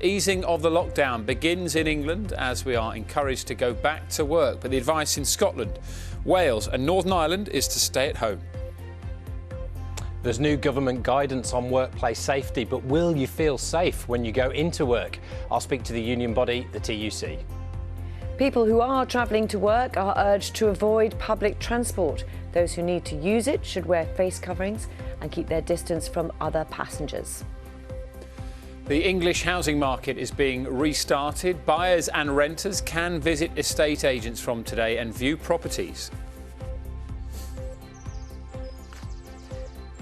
The easing of the lockdown begins in England as we are encouraged to go back to work. But the advice in Scotland, Wales and Northern Ireland is to stay at home. There's new government guidance on workplace safety, but will you feel safe when you go into work? I'll speak to the union body, the TUC. People who are travelling to work are urged to avoid public transport. Those who need to use it should wear face coverings and keep their distance from other passengers. The English housing market is being restarted. Buyers and renters can visit estate agents from today and view properties.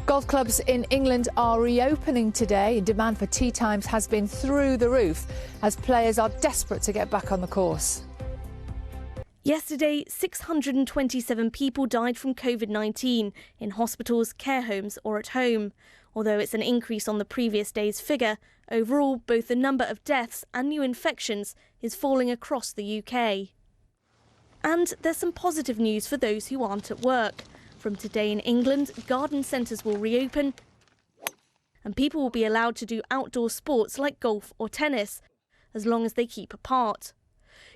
Golf clubs in England are reopening today. Demand for tee times has been through the roof as players are desperate to get back on the course. Yesterday, 627 people died from Covid-19 in hospitals, care homes or at home. Although it's an increase on the previous day's figure, overall both the number of deaths and new infections is falling across the UK. And there's some positive news for those who aren't at work. From today in England, garden centres will reopen and people will be allowed to do outdoor sports like golf or tennis, as long as they keep apart.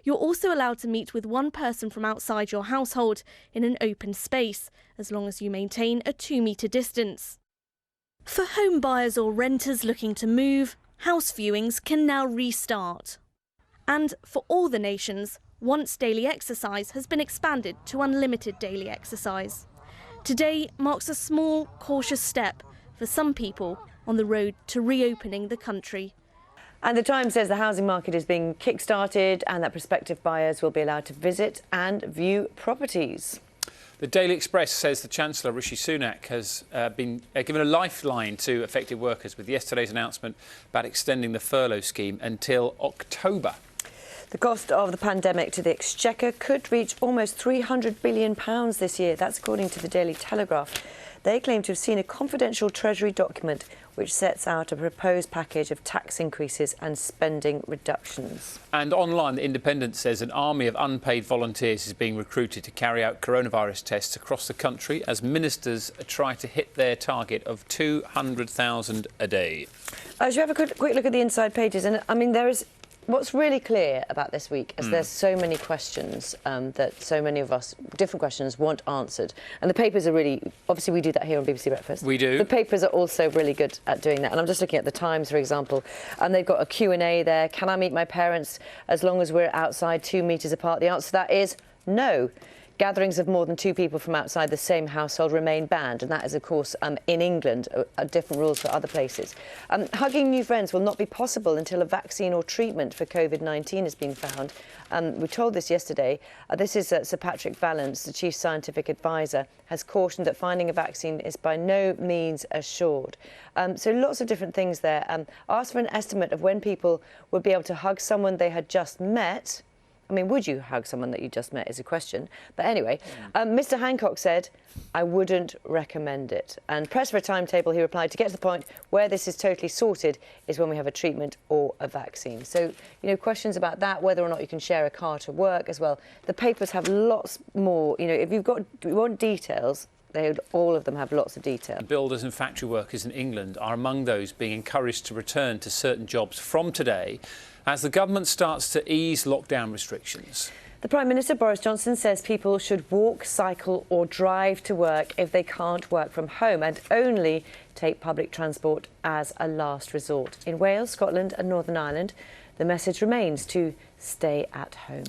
You're also allowed to meet with one person from outside your household in an open space, as long as you maintain a 2-metre distance. For home buyers or renters looking to move, house viewings can now restart. And for all the nations, once daily exercise has been expanded to unlimited daily exercise. Today marks a small, cautious step for some people on the road to reopening the country. And the Times says the housing market is being kick-started and that prospective buyers will be allowed to visit and view properties. The Daily Express says the Chancellor, Rishi Sunak, has been given a lifeline to affected workers with yesterday's announcement about extending the furlough scheme until October. The cost of the pandemic to the Exchequer could reach almost £300 billion this year. That's according to the Daily Telegraph. They claim to have seen a confidential Treasury document which sets out a proposed package of tax increases and spending reductions. And online, The Independent says an army of unpaid volunteers is being recruited to carry out coronavirus tests across the country as ministers try to hit their target of 200,000 a day. Should we have a quick look at the inside pages? And I mean, there is... What's really clear about this week is there's so many questions that so many of us, different questions, want answered. And the papers are really, obviously we do that here on BBC Breakfast. We do. The papers are also really good at doing that. And I'm just looking at the Times, for example, and they've got a Q&A there. Can I meet my parents as long as we're outside 2 metres apart? The answer to that is no. Gatherings of more than 2 people from outside the same household remain banned, and that is, of course, in England, different rules for other places. Hugging new friends will not be possible until a vaccine or treatment for Covid-19 has been found. We told this yesterday. This is Sir Patrick Vallance, the Chief Scientific Advisor, has cautioned that finding a vaccine is by no means assured. So lots of different things there. Asked for an estimate of when people would be able to hug someone they had just met. I mean, would you hug someone that you just met is a question. But anyway, Mr Hancock said, I wouldn't recommend it. And pressed for a timetable, he replied, to get to the point where this is totally sorted is when we have a treatment or a vaccine. So, you know, questions about that, whether or not you can share a car to work as well. The papers have lots more, you know, if you want details, all of them have lots of detail. Builders and factory workers in England are among those being encouraged to return to certain jobs from today as the government starts to ease lockdown restrictions. The Prime Minister, Boris Johnson, says people should walk, cycle or drive to work if they can't work from home and only take public transport as a last resort. In Wales, Scotland and Northern Ireland, the message remains to stay at home.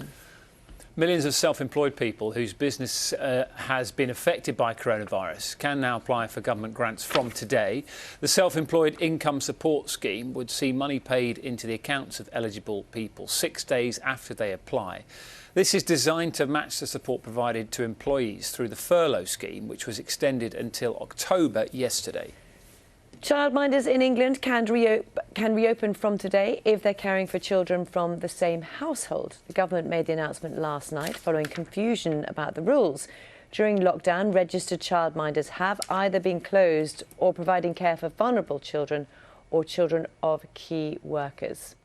Millions of self-employed people whose business has been affected by coronavirus can now apply for government grants from today. The Self-Employed Income Support Scheme would see money paid into the accounts of eligible people 6 days after they apply. This is designed to match the support provided to employees through the furlough scheme, which was extended until October yesterday. Childminders in England can reopen from today if they're caring for children from the same household. The government made the announcement last night following confusion about the rules. During lockdown, registered childminders have either been closed or providing care for vulnerable children or children of key workers.